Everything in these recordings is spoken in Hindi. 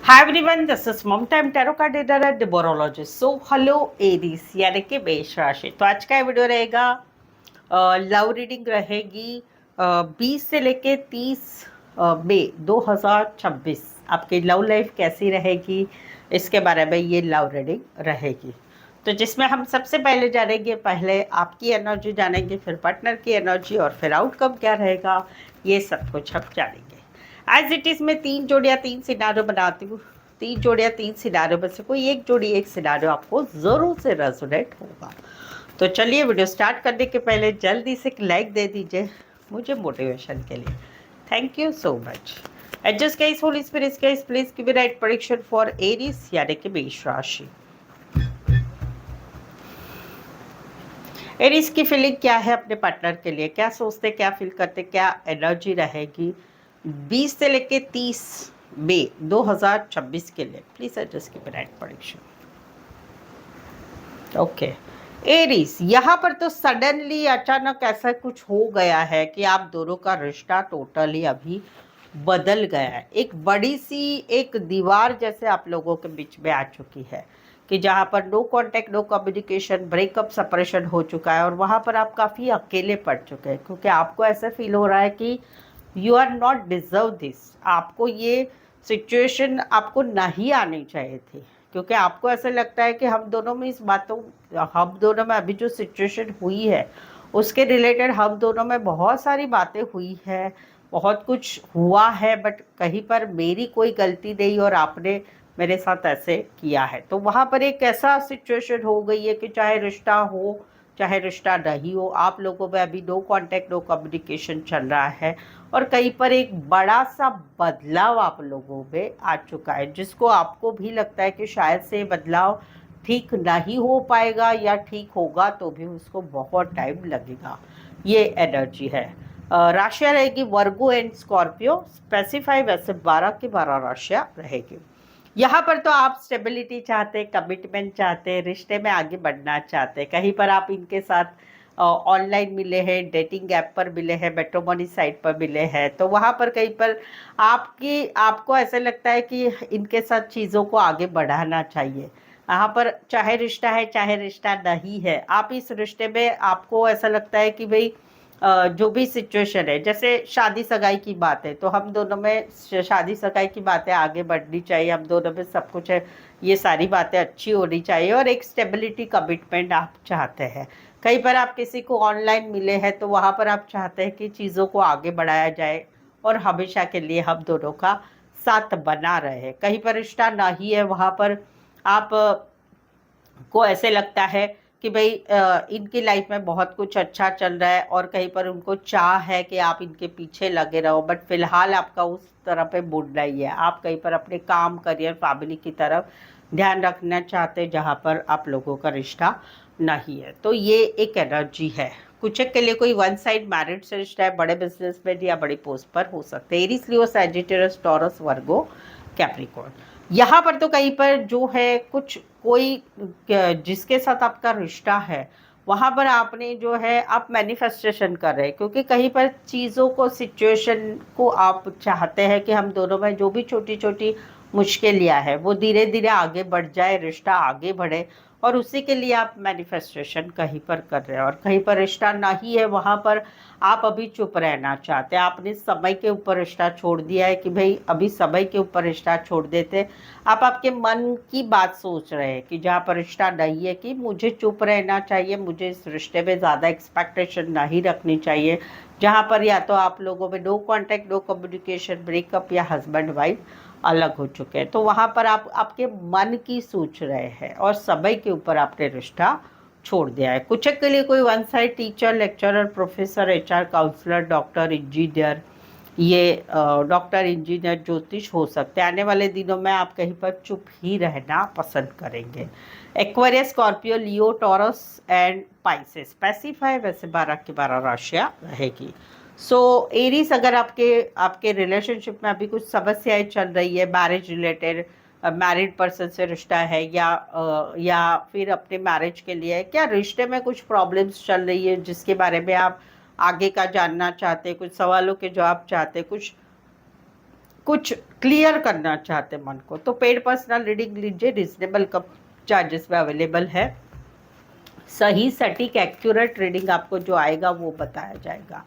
Hi everyone, this is Mamta Tarot card reader and numerologist. So hello Aries यानी कि मेष राशि। तो आज का वीडियो रहेगा लव रीडिंग रहेगी 20 से लेके 30 मई 2026। आपकी लव लाइफ कैसी रहेगी इसके बारे में ये लव रीडिंग रहेगी। तो जिसमें हम सबसे पहले जानेंगे, पहले आपकी एनर्जी जानेंगे, फिर पार्टनर की एनर्जी और फिर आउटकम क्या रहेगा, ये सब कुछ हम जानेंगे। एज इट इज मैं 3 सिनारियो बनाती हूँ। 3 सिनारियो में से कोई एक सिनारियो आपको जरूर से रेजोनेट होगा। तो चलिए वीडियो स्टार्ट करने के पहले जल्दी से एक लाइक दे दीजिए मुझे मोटिवेशन के लिए। Thank you so much. Adjust guys, Holi spirit guys, please give me right prediction for Aries यानी कि मेष राशि। एरीज की फीलिंग क्या है अपने पार्टनर के लिए, क्या सोचते, क्या फील करते, क्या एनर्जी रहेगी 20 से लेके 30 मई 2026 के लिए। Please adjust keep right prediction. Okay Aries, यहाँ पर तो सडनली अचानक ऐसा कुछ हो गया है कि आप दोनों का रिश्ता टोटली अभी बदल गया है। एक बड़ी सी एक दीवार जैसे आप लोगों के बीच में आ चुकी है कि जहाँ पर no contact, no communication, breakup, separation हो चुका है और वहाँ पर आप काफ़ी अकेले पड़ चुके हैं क्योंकि आपको ऐसा फील हो रहा है कि you are not deserve this. आपको ये सिचुएशन आपको नहीं आनी चाहिए थी क्योंकि आपको ऐसा लगता है कि हम दोनों में अभी जो सिचुएशन हुई है उसके रिलेटेड हम दोनों में बहुत सारी बातें हुई है, बहुत कुछ हुआ है, बट कहीं पर मेरी कोई गलती नहीं और आपने मेरे साथ ऐसे किया है। तो वहाँ पर एक ऐसा सिचुएशन हो गई है कि चाहे रिश्ता हो चाहे रिश्ता नहीं हो, आप लोगों में अभी नो कांटेक्ट, नो कम्युनिकेशन चल रहा है और कहीं पर एक बड़ा सा बदलाव आप लोगों में आ चुका है जिसको आपको भी लगता है कि शायद से बदलाव ठीक नहीं हो पाएगा या ठीक होगा तो भी उसको बहुत टाइम लगेगा। ये एनर्जी है। राशियाँ रहेगी वर्गो एंड स्कॉर्पियो। स्पेसिफाई वैसे 12 की 12 राशियाँ रहेगी। यहाँ पर तो आप स्टेबिलिटी चाहते, कमिटमेंट चाहते, रिश्ते में आगे बढ़ना चाहते। कहीं पर आप इनके साथ ऑनलाइन मिले हैं, डेटिंग ऐप पर मिले हैं, मैट्रिमोनी साइट पर मिले हैं, तो वहाँ पर कहीं पर आपको ऐसा लगता है कि इनके साथ चीज़ों को आगे बढ़ाना चाहिए। यहाँ पर चाहे रिश्ता है चाहे रिश्ता नहीं है, आप इस रिश्ते में आपको ऐसा लगता है कि भाई जो भी सिचुएशन है, जैसे शादी सगाई की बात है तो हम दोनों में शादी सगाई की बातें आगे बढ़नी चाहिए, हम दोनों में सब कुछ है, ये सारी बातें अच्छी होनी चाहिए और एक स्टेबिलिटी कमिटमेंट आप चाहते हैं। कहीं पर आप किसी को ऑनलाइन मिले हैं तो वहाँ पर आप चाहते हैं कि चीज़ों को आगे बढ़ाया जाए और हमेशा के लिए हम दोनों का साथ बना रहे। कहीं पर रिश्ता नहीं है, वहाँ पर आप को ऐसे लगता है कि भाई इनकी लाइफ में बहुत कुछ अच्छा चल रहा है और कहीं पर उनको चाह है कि आप इनके पीछे लगे रहो, बट फिलहाल आपका उस तरह पे मुड़ना ही है। आप कहीं पर अपने काम, करियर, फैमिली की तरफ ध्यान रखना चाहते हैं जहाँ पर आप लोगों का रिश्ता नहीं है। तो ये एक एनर्जी है। कुछ के लिए कोई वन साइड मैरिड से रिश्ता है, बड़े बिजनेसमैन या बड़ी पोस्ट पर हो सकते हैं। एरीज, लियो, सैजिटेरियस, टॉरस, वर्गो, कैप्रिकॉर्न। यहाँ पर तो कहीं पर जो है कुछ कोई जिसके साथ आपका रिश्ता है वहाँ पर आपने जो है आप मैनिफेस्टेशन कर रहे हैं क्योंकि कहीं पर चीज़ों को, सिचुएशन को आप चाहते हैं कि हम दोनों में जो भी छोटी छोटी मुश्किलियाँ है वो धीरे धीरे आगे बढ़ जाए, रिश्ता आगे बढ़े और उसी के लिए आप मैनिफेस्टेशन कहीं पर कर रहे हैं। और कहीं पर रिश्ता नहीं है वहाँ पर आप अभी चुप रहना चाहते हैं। आपने समय के ऊपर रिश्ता छोड़ दिया है कि भाई अभी समय के ऊपर रिश्ता छोड़ देते। आप आपके मन की बात सोच रहे हैं कि जहाँ पर रिश्ता नहीं है कि मुझे चुप रहना चाहिए, मुझे इस रिश्ते में ज़्यादा एक्सपेक्टेशन नहीं रखनी चाहिए, जहाँ पर या तो आप लोगों में no contact, no communication, breakup या हस्बैंड वाइफ अलग हो चुके हैं। तो वहाँ पर आप आपके मन की सोच रहे हैं और समय के ऊपर आपने रिश्ता छोड़ दिया है। कुछ के लिए कोई one side teacher, lecturer, professor, HR, counsellor, doctor, engineer, ये डॉक्टर, इंजीनियर, ज्योतिष हो सकते हैं। आने वाले दिनों में आप कहीं पर चुप ही रहना पसंद करेंगे। Aquarius, Scorpio, Leo, taurus and Pisces. Specify वैसे 12 की 12 राशियाँ रहेगी। सो एरीज, अगर आपके आपके रिलेशनशिप में अभी कुछ समस्याएं चल रही है, मैरिज रिलेटेड, मैरिड पर्सन से रिश्ता है या फिर अपने मैरिज के लिए, क्या रिश्ते में कुछ प्रॉब्लम्स चल रही है जिसके बारे में आप आगे का जानना चाहते हैं, कुछ सवालों के जवाब चाहते हैं, कुछ क्लियर करना चाहते हैं मन को, तो पेड पर्सनल रीडिंग लीजिए, रिजनेबल कम चार्जेस में अवेलेबल है। सही सटीक एक्यूरेट रीडिंग आपको जो आएगा वो बताया जाएगा,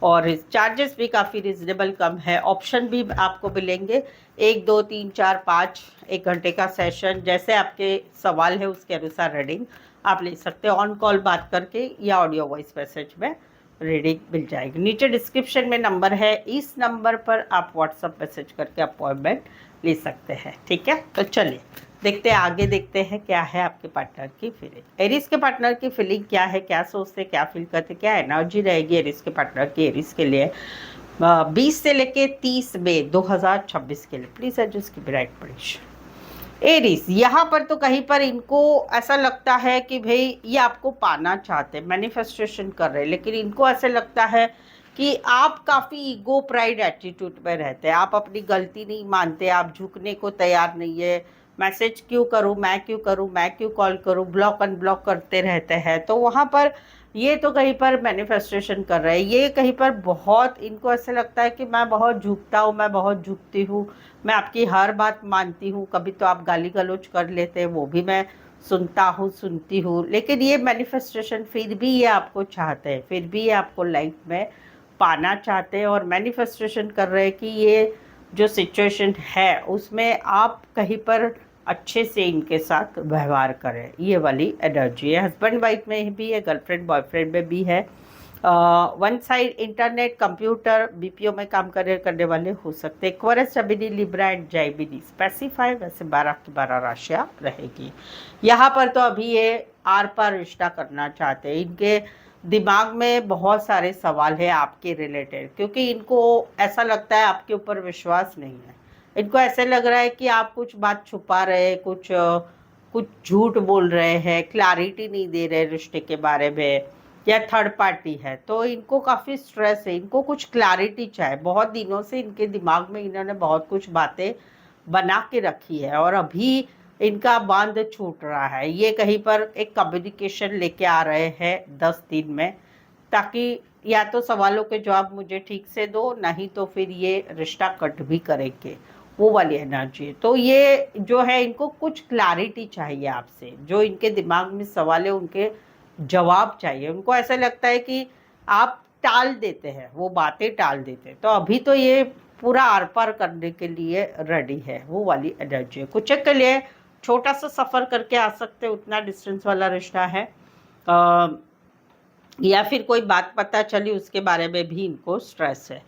और चार्जेस भी काफ़ी रिजनेबल कम है। ऑप्शन भी आपको मिलेंगे 1, 2, 3, 4, 5, 1 घंटे का सेशन, जैसे आपके सवाल है उसके अनुसार रीडिंग आप ले सकते हैं। ऑन कॉल बात करके या ऑडियो वॉइस मैसेज में रीडिंग मिल जाएगी। नीचे डिस्क्रिप्शन में नंबर है, इस नंबर पर आप व्हाट्सअप मैसेज करके अपॉइंटमेंट ले सकते हैं। ठीक है, तो चलिए देखते हैं, आगे देखते हैं क्या है आपके पार्टनर की फीलिंग। एरिस के पार्टनर की फीलिंग क्या है, क्या सोचते, क्या फील करते, क्या एनर्जी रहेगी एरिस के पार्टनर की एरिस के लिए 20 से लेके 30 मई 2026 के लिए। प्लीज एडजस्ट की ब्राइट प्रेडिक्शन। एरिस, यहाँ पर तो कहीं पर इनको ऐसा लगता है कि भाई ये आपको पाना चाहते हैं, मैनिफेस्टेशन कर रहे हैं, लेकिन इनको ऐसा लगता है कि आप काफ़ी ईगो प्राइड एटीट्यूड में रहते हैं, आप अपनी गलती नहीं मानते, आप झुकने को तैयार नहीं है। मैसेज क्यों करूं, मैं क्यों करूं, मैं क्यों कॉल करूं, ब्लॉक अनब्लॉक करते रहते हैं। तो वहाँ पर ये तो कहीं पर मैनिफेस्टेशन कर रहे हैं, ये कहीं पर बहुत इनको ऐसा लगता है कि मैं बहुत झुकता हूँ, मैं बहुत झुकती हूँ, मैं आपकी हर बात मानती हूँ, कभी तो आप गाली गलौज कर लेते हैं वो भी मैं सुनता हूँ, सुनती हूँ, लेकिन ये मैनिफेस्टेशन फिर भी ये आपको चाहते हैं, फिर भी ये आपको लाइफ में पाना चाहते हैं, और मैनिफेस्टेशन कर रहे हैं कि ये जो सिचुएशन है उसमें आप कहीं पर अच्छे से इनके साथ व्यवहार करें। ये वाली एनर्जी है, हस्बैंड वाइफ में भी है, गर्लफ्रेंड बॉयफ्रेंड में भी है। One side internet computer BPO में काम करने वाले हो सकते हैं। एक्वेरियस, जमिनी, लिब्रा एंड जेमिनी स्पेसिफाई, वैसे 12 की 12 राशियाँ रहेगी। यहाँ पर तो अभी ये आर पार रिश्ता करना चाहते हैं, इनके दिमाग में बहुत सारे सवाल है आपके रिलेटेड, क्योंकि इनको ऐसा लगता है आपके ऊपर विश्वास नहीं है। इनको ऐसे लग रहा है कि आप कुछ बात छुपा रहे हैं, कुछ झूठ बोल रहे हैं, क्लैरिटी नहीं दे रहे रिश्ते के बारे में, या थर्ड पार्टी है। तो इनको काफ़ी स्ट्रेस है, इनको कुछ क्लैरिटी चाहिए। बहुत दिनों से इनके दिमाग में इन्होंने बहुत कुछ बातें बना के रखी है, और अभी इनका बांध छूट रहा है। ये कहीं पर एक कम्युनिकेशन लेके आ रहे हैं 10 दिन में, ताकि या तो सवालों के जवाब मुझे ठीक से दो, नहीं तो फिर ये रिश्ता कट भी करेंगे, वो वाली एनर्जी है। तो ये जो है इनको कुछ क्लैरिटी चाहिए आपसे, जो इनके दिमाग में सवाल है उनके जवाब चाहिए। उनको ऐसा लगता है कि आप टाल देते हैं, वो बातें टाल देते हैं। तो अभी तो ये पूरा आर पार करने के लिए रेडी है, वो वाली एनर्जी है। कुछ के लिए छोटा सा सफ़र करके आ सकते, उतना डिस्टेंस वाला रिश्ता है, या फिर कोई बात पता चली उसके बारे में भी इनको स्ट्रेस है,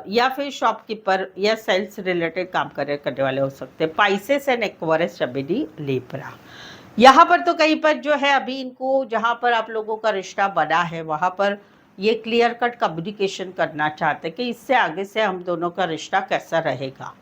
या फिर शॉपकीपर या सेल्स रिलेटेड काम करने वाले हो सकते हैं। पाइसेस एंड एक्वेरियस, जमिनी, लिब्रा। यहाँ पर तो कहीं पर जो है अभी इनको, जहाँ पर आप लोगों का रिश्ता बना है वहाँ पर ये क्लियर कट कम्युनिकेशन करना चाहते हैं कि इससे आगे से हम दोनों का रिश्ता कैसा रहेगा,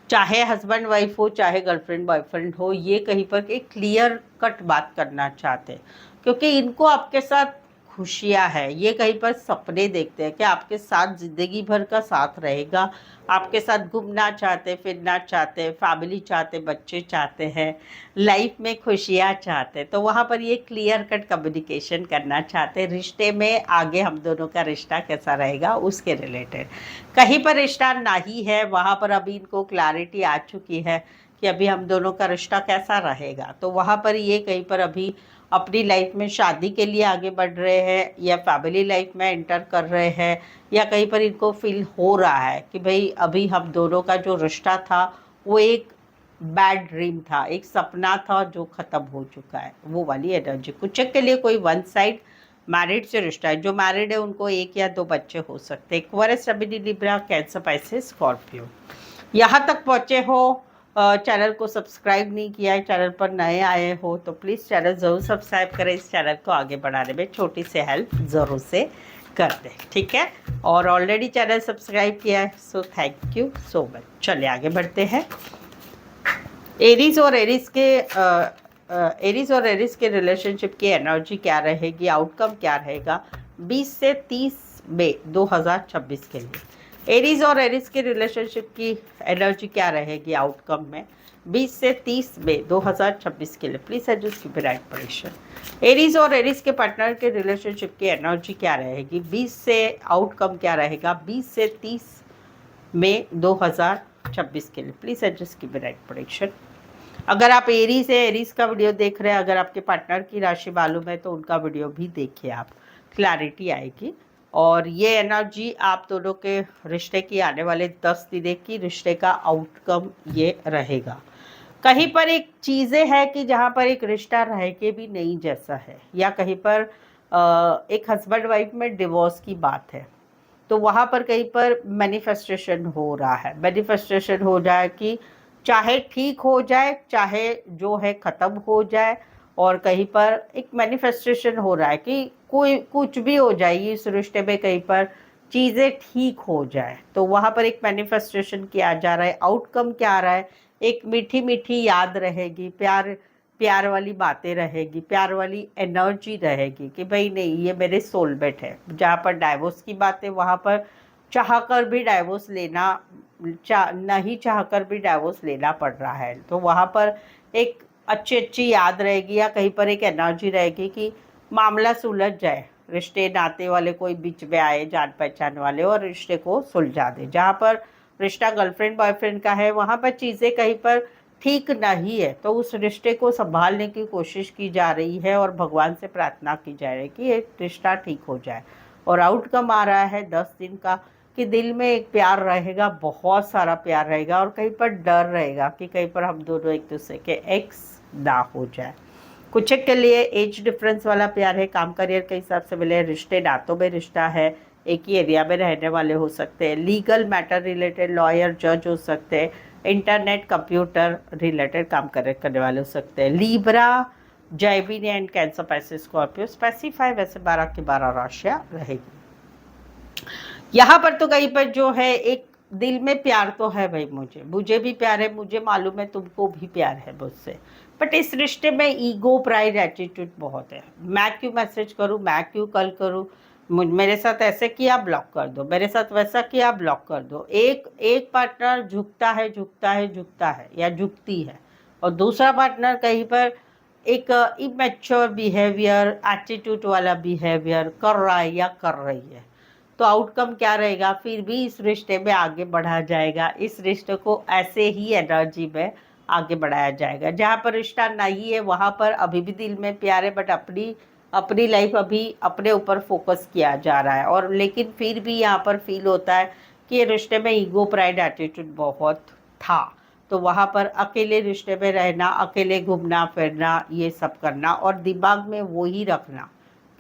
चाहे हस्बैंड वाइफ हो, चाहे गर्लफ्रेंड बॉयफ्रेंड हो। ये कहीं पर एक क्लियर कट बात करना चाहते हैं, क्योंकि इनको आपके साथ खुशियाँ है। ये कहीं पर सपने देखते हैं कि आपके साथ ज़िंदगी भर का साथ रहेगा, आपके साथ घूमना चाहते, फिरना चाहते, फैमिली चाहते, बच्चे चाहते हैं, लाइफ में खुशियाँ चाहते। तो वहाँ पर ये क्लियर कट कम्युनिकेशन करना चाहते, रिश्ते में आगे हम दोनों का रिश्ता कैसा रहेगा उसके रिलेटेड। कहीं पर रिश्ता नहीं है, वहाँ पर अभी इनको क्लैरिटी आ चुकी है कि अभी हम दोनों का रिश्ता कैसा रहेगा। तो वहाँ पर ये कहीं पर अभी अपनी लाइफ में शादी के लिए आगे बढ़ रहे हैं, या फैमिली लाइफ में एंटर कर रहे हैं, या कहीं पर इनको फील हो रहा है कि भाई अभी हम दोनों का जो रिश्ता था वो एक बैड ड्रीम था, एक सपना था जो ख़त्म हो चुका है, वो वाली एनर्जी। कुछ के लिए कोई वन साइड मैरिड से रिश्ता है, जो मैरिड है उनको 1 या 2 बच्चे हो सकते हैं। एक्वेरियस, जमिनी, लिब्रा, कैंसर, पाइसेस, स्कॉर्पियो। यहाँ तक पहुँचे हो, चैनल को सब्सक्राइब नहीं किया है, चैनल पर नए आए हो तो प्लीज़ चैनल ज़रूर सब्सक्राइब करें, इस चैनल को आगे बढ़ाने में छोटी सी हेल्प ज़रूर से कर दें, ठीक है। और ऑलरेडी चैनल सब्सक्राइब किया है, so thank you so much. चलिए आगे बढ़ते हैं। एरीज और एरीज के रिलेशनशिप की एनर्जी क्या रहेगी, आउटकम क्या रहेगा 20 से 30 मई 2026 के लिए। एरीज और एरीज के रिलेशनशिप की एनर्जी क्या रहेगी आउटकम में 20 से 30 मई 2026 के लिए। प्लीज एडजस्ट की राइट पोजीशन। एरीज और एरीज के पार्टनर के रिलेशनशिप की एनर्जी क्या रहेगी 20 से, आउटकम क्या रहेगा 20 से 30 मई 2026 2026 के लिए। Please adjust keep right prediction. अगर आप एरीज है, एरीज का वीडियो देख रहे हैं, अगर आपके पार्टनर की राशि मालूम है तो उनका वीडियो भी देखिए, आप क्लैरिटी आएगी। और ये एनर्जी आप दोनों के रिश्ते की आने वाले 10 दिनों की रिश्ते का आउटकम ये रहेगा। कहीं पर एक चीज़ें है कि जहाँ पर एक रिश्ता रह के भी नहीं जैसा है, या कहीं पर एक हस्बैंड वाइफ में डिवोर्स की बात है, तो वहाँ पर कहीं पर मैनिफेस्टेशन हो रहा है। मैनिफेस्टेशन हो जाए कि चाहे ठीक हो जाए, चाहे जो है ख़त्म हो जाए, और कहीं पर एक मैनिफेस्टेशन हो रहा है कि कोई कुछ भी हो जाए इस रिश्ते में, कहीं पर चीज़ें ठीक हो जाए। तो वहाँ पर एक मैनिफेस्टेशन किया जा रहा है। आउटकम क्या आ रहा है? एक मीठी मीठी याद रहेगी, प्यार प्यार वाली बातें रहेगी, प्यार वाली एनर्जी रहेगी कि भाई नहीं, ये मेरे सोलमेट है। जहाँ पर डाइवोर्स की बात है, वहाँ पर चाह कर भी डाइवोर्स लेना, नहीं चाह कर भी डाइवोर्स लेना पड़ रहा है। तो वहाँ पर एक अच्छी अच्छी याद रहेगी, या कहीं पर एक एनर्जी रहेगी कि मामला सुलझ जाए, रिश्ते नाते वाले कोई बीच में आए, जान पहचान वाले, और रिश्ते को सुलझा दे। जहाँ पर रिश्ता गर्लफ्रेंड बॉयफ्रेंड का है, वहाँ पर चीज़ें कहीं पर ठीक नहीं है, तो उस रिश्ते को संभालने की कोशिश की जा रही है और भगवान से प्रार्थना की जा रही है कि ये रिश्ता ठीक हो जाए। और आउटकम आ रहा है 10 दिन का कि दिल में एक प्यार रहेगा, बहुत सारा प्यार रहेगा, और कहीं पर डर रहेगा कि कहीं पर हम दोनों एक दूसरे के एक्स ना हो जाए। कुछ के लिए एज डिफरेंस वाला प्यार है, काम करियर के हिसाब से मिले, रिश्ते नातों में रिश्ता है, एक ही एरिया में रहने वाले हो सकते हैं, लीगल मैटर रिलेटेड लॉयर जज हो सकते हैं, इंटरनेट कंप्यूटर रिलेटेड काम करने वाले हो सकते हैं। लीब्रा, जैमिनी एंड कैंसर, पैसे स्कॉर्पियो स्पेसिफाई, वैसे 12 की 12 राशियाँ रहेगी। यहाँ पर तो कहीं पर जो है एक दिल में प्यार तो है भाई, मुझे भी प्यार है, मुझे मालूम है तुमको भी प्यार है मुझसे, बट इस रिश्ते में ईगो प्राइड एटीट्यूड बहुत है। मैं क्यों मैसेज करूँ, मैं क्यों कॉल करूँ, मेरे साथ ऐसे किया ब्लॉक कर दो, मेरे साथ वैसा किया ब्लॉक कर दो। एक पार्टनर झुकता है या झुकती है, और दूसरा पार्टनर कहीं पर एक इमेच्योर बिहेवियर, एटीट्यूड वाला बिहेवियर कर रहा है या कर रही है। तो आउटकम क्या रहेगा? फिर भी इस रिश्ते में आगे बढ़ा जाएगा, इस रिश्ते को ऐसे ही एनर्जी में आगे बढ़ाया जाएगा। जहाँ पर रिश्ता नहीं है वहाँ पर अभी भी दिल में प्यार है, बट अपनी लाइफ अभी अपने ऊपर फोकस किया जा रहा है। और लेकिन फिर भी यहाँ पर फील होता है कि ये रिश्ते में ईगो प्राइड एटीट्यूड बहुत था। तो वहाँ पर अकेले रिश्ते में रहना, अकेले घूमना फिरना, ये सब करना, और दिमाग में वो ही रखना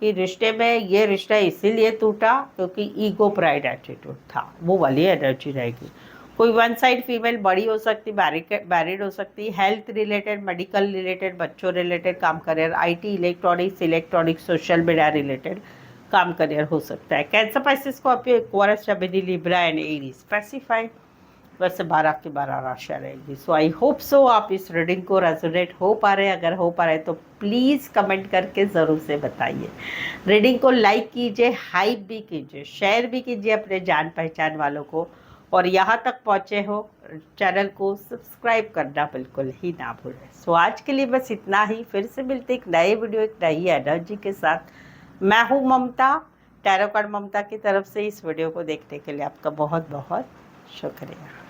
कि रिश्ते में ये रिश्ता इसीलिए टूटा क्योंकि ईगो प्राइड एटीट्यूड था, वो वाली एनर्जी रहेगी। कोई वन साइड फीमेल बड़ी हो सकती, मैरिड हो सकती, हेल्थ रिलेटेड, मेडिकल रिलेटेड, बच्चों रिलेटेड, काम career, IT, electronics, social media related काम करियर हो सकता है। कैंसर, पैसे Scorpio, Aquarius, Gemini, Libra and Aries specify, वैसे 12 की 12 राशियाँ रहेगी। सो आई होप सो आप इस रीडिंग को रेजोनेट हो पा रहे हैं। अगर हो पा रहे तो प्लीज़ कमेंट करके ज़रूर से बताइए। रीडिंग को लाइक कीजिए, हाइप भी कीजिए, शेयर भी कीजिए अपने जान पहचान वालों को, और यहाँ तक पहुँचे हो चैनल को सब्सक्राइब करना बिल्कुल ही ना भूलें। सो आज के लिए बस इतना ही। फिर से मिलते एक नए वीडियो, एक नई एनर्जी के साथ। मैं हूँ ममता, टैरो कार्ड ममता की तरफ से। इस वीडियो को देखने के लिए आपका बहुत बहुत शुक्रिया।